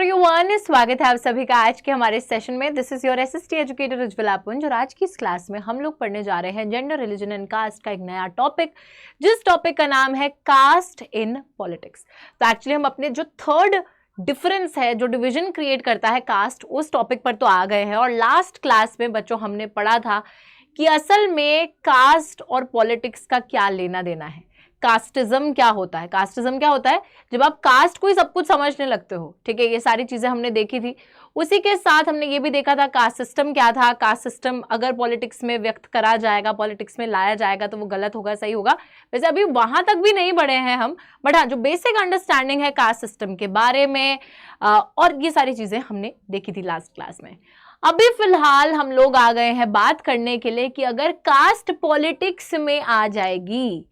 Everyone, स्वागत है आप सभी का आज के हमारे सेशन में। This is your SST educator Ujjwala पुंज और आज की इस क्लास में हम लोग पढ़ने जा रहे हैं जेंडर, रिलीजन एंड कास्ट का एक नया टॉपिक, जिस टॉपिक का नाम है कास्ट इन पॉलिटिक्स। तो एक्चुअली हम अपने जो थर्ड डिफरेंस है, जो डिवीजन क्रिएट करता है कास्ट, उस टॉपिक पर तो आ गए हैं। और लास्ट क्लास में बच्चों हमने पढ़ा था कि असल में कास्ट और पॉलिटिक्स का क्या लेना देना है। कास्टिज्म क्या होता है? कास्टिज्म क्या होता है? जब आप कास्ट को ही सब कुछ समझने लगते हो, ठीक है। ये सारी चीजें हमने देखी थी। उसी के साथ हमने ये भी देखा था कास्ट सिस्टम क्या था। कास्ट सिस्टम अगर पॉलिटिक्स में व्यक्त करा जाएगा, पॉलिटिक्स में लाया जाएगा तो वो गलत होगा, सही होगा। वैसे अभी वहां तक भी नहीं बढ़े हैं हम, बट हाँ, जो बेसिक अंडरस्टैंडिंग है कास्ट सिस्टम के बारे में और ये सारी चीजें हमने देखी थी लास्ट क्लास में। अभी फिलहाल हम लोग आ गए हैं बात करने के लिए कि अगर कास्ट पॉलिटिक्स में आ जाएगी,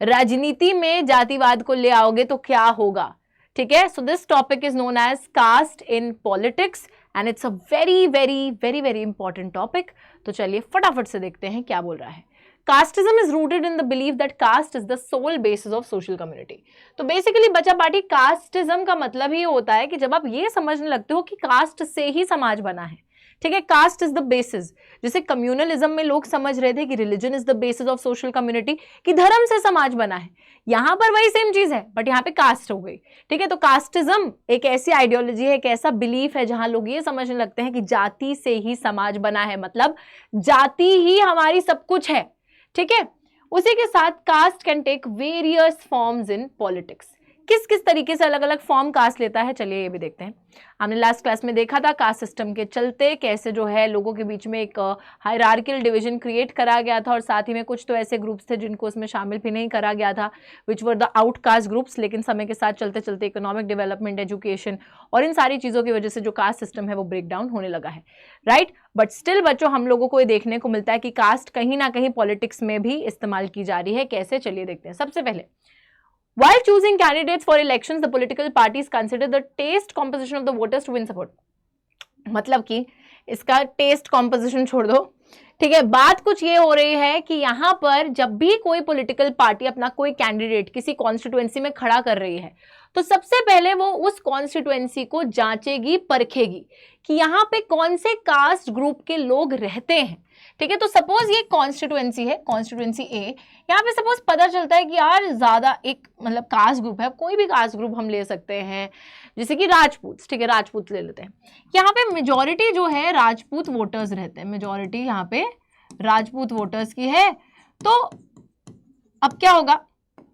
राजनीति में जातिवाद को ले आओगे तो क्या होगा, ठीक है। So this topic is known as caste in politics and it's a very very very very important topic. तो चलिए फटाफट से देखते हैं क्या बोल रहा है। Casteism is rooted in the belief that caste is the sole basis of social community. तो बेसिकली बच्चा पार्टी, कास्टिज्म का मतलब ही होता है कि जब आप ये समझने लगते हो कि कास्ट से ही समाज बना है, ठीक है। Caste is the basis. जैसे कम्युनलिज्म में लोग समझ रहे थे कि religion is the basis of social community, कि धर्म से समाज बना है। यहां पर वही सेम चीज है, बट यहाँ पे कास्ट हो गई, ठीक है। तो कास्टिज्म एक ऐसी आइडियोलॉजी है, एक ऐसा बिलीफ है जहां लोग ये समझने लगते हैं कि जाति से ही समाज बना है, मतलब जाति ही हमारी सब कुछ है, ठीक है। उसी के साथ caste can take various forms in politics. किस किस तरीके से अलग अलग फॉर्म कास्ट लेता है, चलिए ये भी देखते हैं। हमने लास्ट क्लास में देखा था कास्ट सिस्टम के चलते कैसे जो है लोगों के बीच में एक हायरार्कियल डिवीजन क्रिएट करा गया था, और साथ ही में कुछ तो ऐसे ग्रुप्स थे जिनको उसमें शामिल भी नहीं करा गया था, विच वर द आउटकास्ट ग्रुप्स। लेकिन समय के साथ चलते चलते इकोनॉमिक डेवलपमेंट, एजुकेशन और इन सारी चीज़ों की वजह से जो कास्ट सिस्टम है वो ब्रेक डाउन होने लगा है, राइट। बट स्टिल बच्चों हम लोगों को ये देखने को मिलता है कि कास्ट कहीं ना कहीं पॉलिटिक्स में भी इस्तेमाल की जा रही है। कैसे, चलिए देखते हैं। सबसे पहले, while choosing candidates for elections, the political parties consider the taste composition of the voters to win support. मतलब कि इसका टेस्ट कॉम्पोजिशन छोड़ दो, ठीक है। बात कुछ ये हो रही है कि यहाँ पर जब भी कोई पॉलिटिकल पार्टी अपना कोई कैंडिडेट किसी कॉन्स्टिट्यूएंसी में खड़ा कर रही है, तो सबसे पहले वो उस कॉन्स्टिट्यूएंसी को जांचेगी, परखेगी कि यहाँ पे कौन से कास्ट ग्रुप के लोग रहते हैं, ठीक है। तो सपोज ये कॉन्स्टिट्यूएंसी है, कॉन्स्टिट्यूएंसी ए। यहाँ पे सपोज पता चलता है कि यार ज्यादा एक मतलब कास्ट ग्रुप है, कोई भी कास्ट ग्रुप हम ले सकते हैं, जैसे कि राजपूत, ठीक है, राजपूत ले लेते हैं। यहाँ पे मेजॉरिटी जो है राजपूत वोटर्स रहते हैं, मेजॉरिटी यहाँ पे राजपूत वोटर्स की है। तो अब क्या होगा,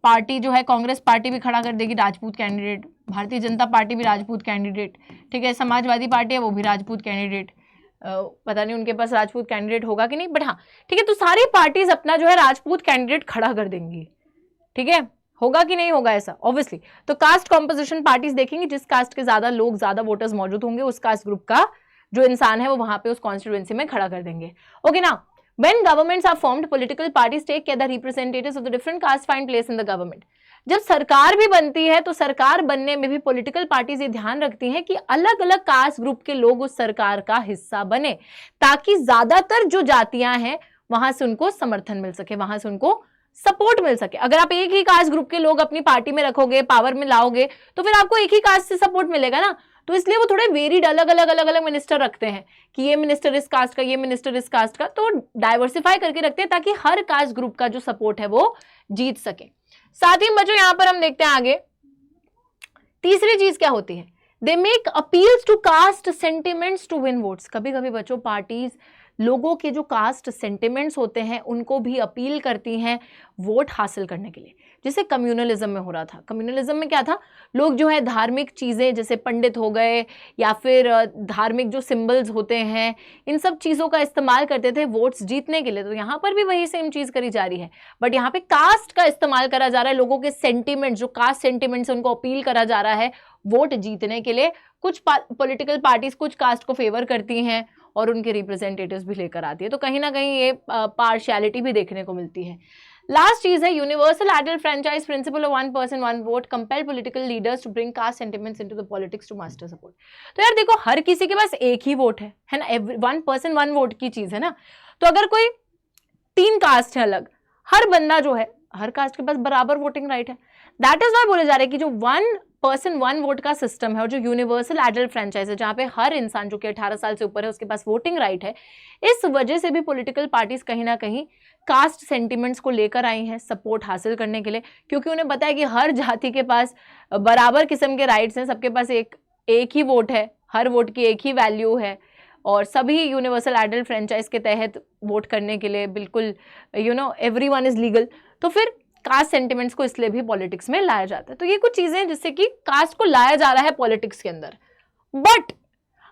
पार्टी जो है कांग्रेस पार्टी भी खड़ा कर देगी राजपूत कैंडिडेट, भारतीय जनता पार्टी भी राजपूत कैंडिडेट, ठीक है, समाजवादी पार्टी है वो भी राजपूत कैंडिडेट। पता नहीं उनके पास राजपूत कैंडिडेट होगा कि नहीं, बट हाँ ठीक है। तो सारी पार्टीज अपना जो है राजपूत कैंडिडेट खड़ा कर देंगी, ठीक है। होगा कि नहीं होगा ऐसा, ऑब्वियसली। तो कास्ट कॉम्पोजिशन पार्टीज देखेंगे, जिस कास्ट के ज्यादा लोग, ज्यादा वोटर्स मौजूद होंगे, उस कास्ट ग्रुप का जो इंसान है वो वहां पे उस कॉन्स्टिट्यूएंसी में खड़ा कर देंगे। ओके ना। When governments are formed, political parties take care that representatives of the different castes find place in the government. जब सरकार भी बनती है तो सरकार बनने में भी पॉलिटिकल पार्टीज ये ध्यान रखती हैं कि अलग अलग कास्ट ग्रुप के लोग उस सरकार का हिस्सा बने, ताकि ज्यादातर जो जातियां हैं वहां से उनको समर्थन मिल सके, वहां से उनको सपोर्ट मिल सके। अगर आप एक ही कास्ट ग्रुप के लोग अपनी पार्टी में रखोगे, पावर में लाओगे, तो फिर आपको एक ही कास्ट से सपोर्ट मिलेगा ना। तो इसलिए वो थोड़े वेरिड अलग अलग मिनिस्टर रखते हैं कि ये मिनिस्टर इस कास्ट का, ये मिनिस्टर इस कास्ट का, तो डाइवर्सिफाई करके रखते हैं ताकि हर कास्ट ग्रुप का जो सपोर्ट है वो जीत सके। साथ ही बच्चों यहां पर हम देखते हैं आगे, तीसरी चीज क्या होती है, they make appeals to caste sentiments to win votes. कभी कभी बच्चों पार्टीज लोगों के जो कास्ट सेंटिमेंट्स होते हैं उनको भी अपील करती हैं वोट हासिल करने के लिए, जैसे कम्युनलिज्म में हो रहा था। कम्युनलिज्म में क्या था, लोग जो है धार्मिक चीज़ें जैसे पंडित हो गए या फिर धार्मिक जो सिंबल्स होते हैं, इन सब चीज़ों का इस्तेमाल करते थे वोट्स जीतने के लिए। तो यहाँ पर भी वही सेम चीज़ करी जा रही है, बट यहाँ पे कास्ट का इस्तेमाल करा जा रहा है, लोगों के सेंटिमेंट, जो कास्ट सेंटिमेंट्स उनको अपील करा जा रहा है वोट जीतने के लिए। कुछ पॉलिटिकल पार्टीज कुछ कास्ट को फेवर करती हैं और उनके रिप्रेजेंटेटिव्स भी लेकर आती है, तो कहीं ना कहीं ये पार्शियलिटी भी देखने को मिलती है। लास्ट चीज है universal adult franchise principle of one person one vote compel political leaders to bring caste sentiments into the politics to master support. तो यार देखो, हर किसी के पास एक ही वोट है ना, वन पर्सन वन वोट की चीज है ना। तो अगर कोई 3 कास्ट है अलग, हर बंदा जो है, हर कास्ट के पास बराबर वोटिंग राइट है। दैट इज वाई बोले जा रहे हैं कि जो वन पर्सन वन वोट का सिस्टम है और जो यूनिवर्सल एडल्ट फ्रेंचाइज है जहां पे हर इंसान जो कि 18 साल से ऊपर है उसके पास वोटिंग राइट है, इस वजह से भी पॉलिटिकल पार्टीज कहीं ना कहीं कास्ट सेंटिमेंट्स को लेकर आई हैं सपोर्ट हासिल करने के लिए, क्योंकि उन्हें पता है कि हर जाति के पास बराबर किस्म के राइट्स हैं, सबके पास एक ही वोट है, हर वोट की एक ही वैल्यू है और सभी यूनिवर्सल एडल्ट फ्रेंचाइज के तहत वोट करने के लिए बिल्कुल एवरीवन इज लीगल। तो फिर कास्ट सेंटिमेंट्स को इसलिए भी पॉलिटिक्स में लाया जाता है। तो ये कुछ चीजें हैं जिससे कि कास्ट को लाया जा रहा है पॉलिटिक्स के अंदर। बट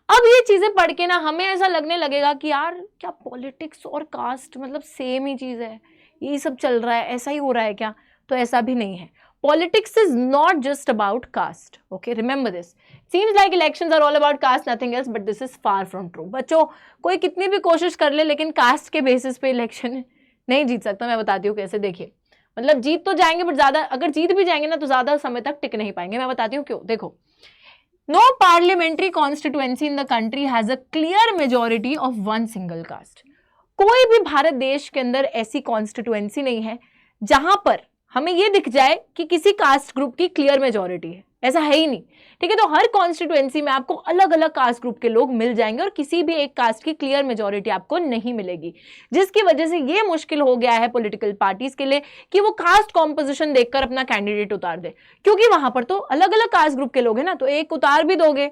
अब ये चीजें पढ़ के ना हमें ऐसा लगने लगेगा कि यार क्या पॉलिटिक्स और कास्ट मतलब सेम ही चीज है, यही सब चल रहा है, ऐसा ही हो रहा है क्या? तो ऐसा भी नहीं है। Politics is not just about caste, okay, remember this. Seems like elections are all about caste, nothing else, but this is far from true. बच्चों, कोई कितनी भी कोशिश कर ले लेकिन कास्ट के बेसिस पे इलेक्शन नहीं जीत सकता। मैं बताती हूँ कैसे। देखिए, मतलब जीत तो जाएंगे बट ज्यादा, अगर जीत भी जाएंगे ना तो ज्यादा समय तक टिक नहीं पाएंगे। मैं बताती हूँ क्यों। देखो, no parliamentary constituency in the country has a clear majority of one single caste. कोई भी भारत देश के अंदर ऐसी कॉन्स्टिट्यूएंसी नहीं है जहां पर हमें यह दिख जाए कि किसी कास्ट ग्रुप की क्लियर मेजोरिटी है, ऐसा है ही नहीं। ठीक है, तो हर कॉन्स्टिट्यूएंसी में आपको अलग अलग कास्ट ग्रुप के लोग मिल जाएंगे और किसी भी एक कास्ट की क्लियर मेजोरिटी आपको नहीं मिलेगी, जिसकी वजह से ये मुश्किल हो गया है पॉलिटिकल पार्टीज के लिए कि वो कास्ट कॉम्पोजिशन देखकर अपना कैंडिडेट उतार दे, क्योंकि वहां पर तो अलग अलग कास्ट ग्रुप के लोग हैं ना, तो एक उतार भी दोगे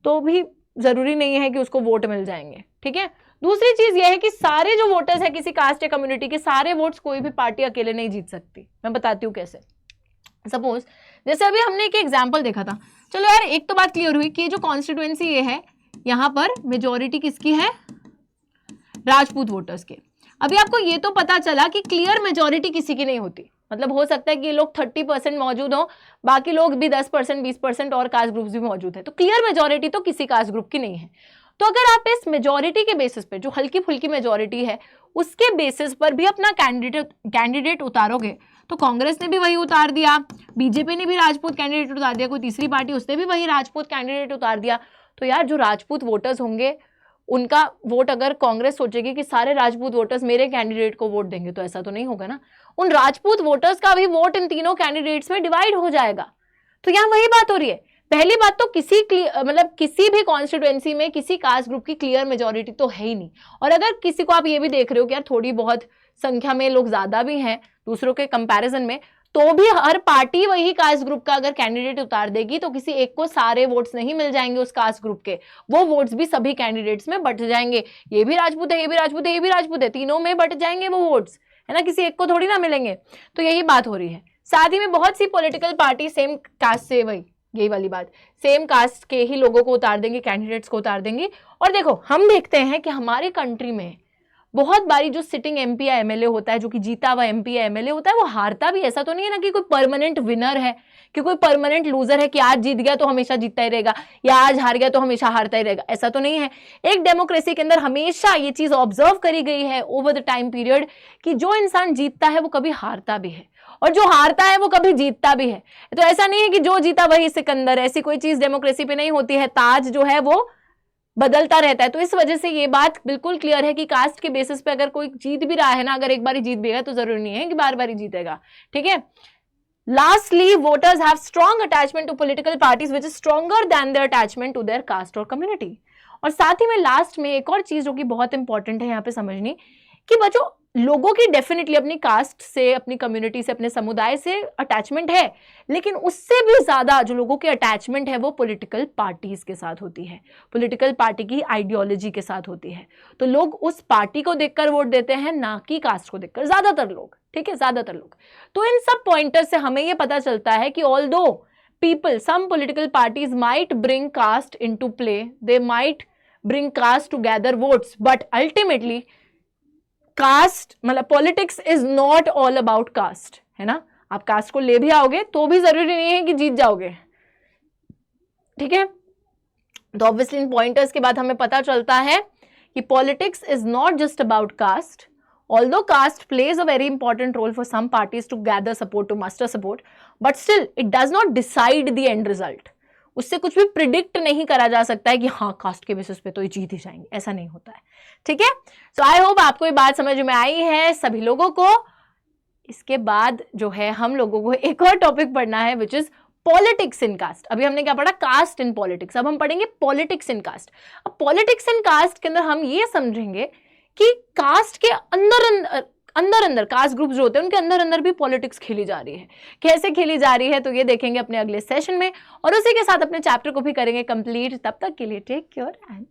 तो भी जरूरी नहीं है कि उसको वोट मिल जाएंगे। ठीक है, दूसरी चीज यह है कि सारे जो वोटर्स है किसी कास्ट या कम्युनिटी के, सारे वोट्स कोई भी पार्टी अकेले नहीं जीत सकती। मैं बताती हूँ कैसे। सपोज जैसे अभी हमने एक एग्जांपल देखा था, चलो यार एक तो बात क्लियर हुई कि जो कॉन्स्टिट्यूएंसी ये है यहाँ पर मेजोरिटी किसकी है, राजपूत वोटर्स के। अभी आपको ये तो पता चला कि क्लियर मेजोरिटी किसी की नहीं होती, मतलब हो सकता है कि ये लोग 30% मौजूद हो, बाकी लोग भी 10% 20% और कास्ट ग्रुप्स भी मौजूद है, तो क्लियर मेजोरिटी तो किसी कास्ट ग्रुप की नहीं है। तो अगर आप इस मेजोरिटी के बेसिस पे, जो हल्की फुल्की मेजोरिटी है उसके बेसिस पर भी अपना कैंडिडेट उतारोगे, तो कांग्रेस ने भी वही उतार दिया, बीजेपी ने भी राजपूत कैंडिडेट उतार दिया, कोई तीसरी पार्टी उसने भी वही राजपूत कैंडिडेट उतार दिया, तो यार जो राजपूत वोटर्स होंगे उनका वोट अगर कांग्रेस सोचेगी कि सारे राजपूत वोटर्स मेरे कैंडिडेट को वोट देंगे, तो ऐसा तो नहीं होगा ना। उन राजपूत वोटर्स का भी वोट इन तीनों कैंडिडेट्स में डिवाइड हो जाएगा। तो यहाँ वही बात हो रही है। पहली बात तो किसी भी कॉन्स्टिट्यूएंसी में किसी कास्ट ग्रुप की क्लियर मेजोरिटी तो है ही नहीं। और अगर किसी को आप ये भी देख रहे हो कि यार थोड़ी बहुत संख्या में लोग ज्यादा भी हैं दूसरों के कंपैरिजन में, तो भी हर पार्टी वही कास्ट ग्रुप का अगर कैंडिडेट उतार देगी तो किसी एक को सारे वोट्स नहीं मिल जाएंगे उस कास्ट ग्रुप के, वो वोट्स भी सभी कैंडिडेट्स में बट जाएंगे। ये भी राजपूत है, ये भी राजपूत है, ये भी राजपूत है, तीनों में बट जाएंगे वो वोट्स, है ना, किसी एक को थोड़ी ना मिलेंगे। तो यही बात हो रही है। साथ ही में बहुत सी पॉलिटिकल पार्टी सेम कास्ट से, वही यही वाली बात, सेम कास्ट के ही लोगों को उतार देंगे, कैंडिडेट्स को उतार देंगे। और देखो, हम देखते हैं कि हमारी कंट्री में बहुत बारी जो सिटिंग एमपी या एमएलए होता है, जो कि जीता हुआ एमपी या एमएलए होता है, वो हारता भी। ऐसा तो नहीं है ना कि कोई परमानेंट विनर है, कि कोई परमानेंट लूजर है कि आज जीत गया तो हमेशा जीतता ही रहेगा या आज हार गया तो हमेशा हारता ही रहेगा, ऐसा तो नहीं है। एक डेमोक्रेसी के अंदर हमेशा ये चीज ऑब्जर्व करी गई है ओवर द टाइम पीरियड कि जो इंसान जीतता है वो कभी हारता भी है और जो हारता है वो कभी जीतता भी है। तो ऐसा नहीं है कि जो जीता वही सिकंदर, ऐसी कोई चीज डेमोक्रेसी पे नहीं होती है। ताज जो है वो बदलता रहता है। तो इस वजह से ये बात बिल्कुल क्लियर है कि कास्ट के बेसिस पे अगर कोई जीत भी रहा है ना, अगर एक बार जीत भी गया तो जरूरी नहीं है कि बार बार ही जीतेगा। ठीक है, lastly voters have strong attachment to political parties which is stronger than their attachment to their caste और कम्युनिटी। और साथ ही में लास्ट में एक और चीज जो कि बहुत इंपॉर्टेंट है यहाँ पे समझनी, कि बच्चों लोगों की डेफिनेटली अपनी कास्ट से, अपनी कम्युनिटी से, अपने समुदाय से अटैचमेंट है, लेकिन उससे भी ज्यादा जो लोगों की अटैचमेंट है वो पॉलिटिकल पार्टीज के साथ होती है, पॉलिटिकल पार्टी की आइडियोलॉजी के साथ होती है। तो लोग उस पार्टी को देखकर वोट देते हैं, ना कि कास्ट को देखकर, ज्यादातर लोग। ठीक है, ज्यादातर लोग। तो इन सब पॉइंटर्स से हमें यह पता चलता है कि although people, some political parties might bring caste into play, they might bring caste to gather votes, but ultimately caste मतलब politics is not all about caste, है ना। आप कास्ट को ले भी आओगे तो भी जरूरी नहीं है कि जीत जाओगे। ठीक है, तो ऑब्वियसली इन पॉइंटर्स के बाद हमें पता चलता है कि politics is not just about caste, although caste plays a very important role for some parties to gather support, to muster support, but still it does not decide the end result. उससे कुछ भी predict नहीं करा जा सकता है कि हाँ कास्ट के बेसिस पे तो ये जीत ही जाएंगे, ऐसा नहीं होता है। ठीक है, सो आई होप आपको ये बात समझ में आई है सभी लोगों को। इसके बाद जो है हम लोगों को एक और टॉपिक पढ़ना है which is politics in caste. अभी हमने क्या पढ़ा, कास्ट इन पॉलिटिक्स, अब हम पढ़ेंगे पॉलिटिक्स इन कास्ट। अब पॉलिटिक्स इन कास्ट के अंदर हम ये समझेंगे कि कास्ट के अंदर कास्ट ग्रुप्स जो होते हैं उनके अंदर भी पॉलिटिक्स खेली जा रही है। कैसे खेली जा रही है तो ये देखेंगे अपने अगले सेशन में, और उसी के साथ अपने चैप्टर को भी करेंगे कंप्लीट। तब तक के लिए टेक केयर एंड